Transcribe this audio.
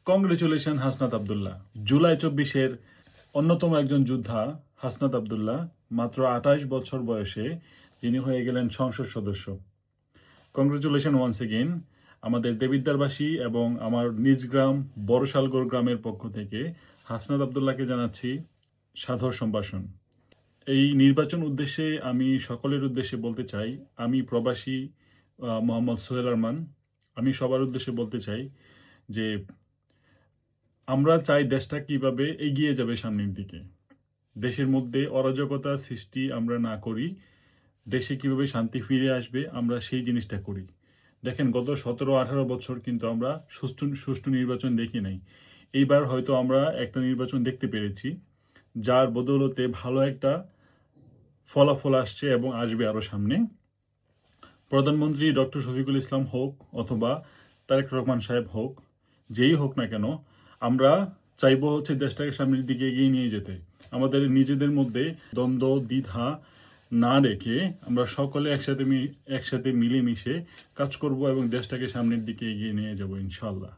Congratulation Hasnat Abdullah. July 24-এর অন্যতম একজন যোদ্ধা হাসনাত আবদুল্লাহ মাত্র 28 বছর বয়সে যিনি হয়ে গেলেন সংসদ সদস্য। কংগ্রেচুলেশন ওয়ান্স এগেইন আমাদের দেবিদ্বারবাসী এবং আমার নিজ গ্রাম বড়শালগড় গ্রামের পক্ষ থেকে হাসনাত আবদুল্লাহকে জানাচ্ছি সাদর সম্ভাষণ। এই নির্বাচন উদ্দেশ্যে আমি সকলের উদ্দেশ্যে বলতে চাই, আমি প্রবাসী মোহাম্মদ সোহেল আরমান, আমি সবার উদ্দেশ্যে বলতে চাই যে আমরা চাই দেশটা কিভাবে এগিয়ে যাবে সামনের দিকে। দেশের মধ্যে অরাজকতা সৃষ্টি আমরা না করি, দেশে কিভাবে শান্তি ফিরে আসবে আমরা সেই জিনিসটা করি। দেখেন, গত 17-18 বছর কিন্তু আমরা সুষ্ঠু নির্বাচন দেখি নাই। এইবার হয়তো আমরা একটা নির্বাচন দেখতে পেরেছি, যার বদৌলতে ভালো একটা ফলাফল আসছে এবং আসবে আরও সামনে। প্রধানমন্ত্রী ডক্টর শফিকুল ইসলাম হোক অথবা তারেক রহমান সাহেব হোক, যেই হোক না কেন, আমরা চাইবো হচ্ছে দেশটাকে সামনের দিকে এগিয়ে নিয়ে যেতে। আমাদের নিজেদের মধ্যে দ্বন্দ্ব দ্বিধা না রেখে আমরা সকলে একসাথে মিলেমিশে কাজ করব এবং দেশটাকে সামনের দিকে এগিয়ে নিয়ে যাব ইনশাল্লাহ।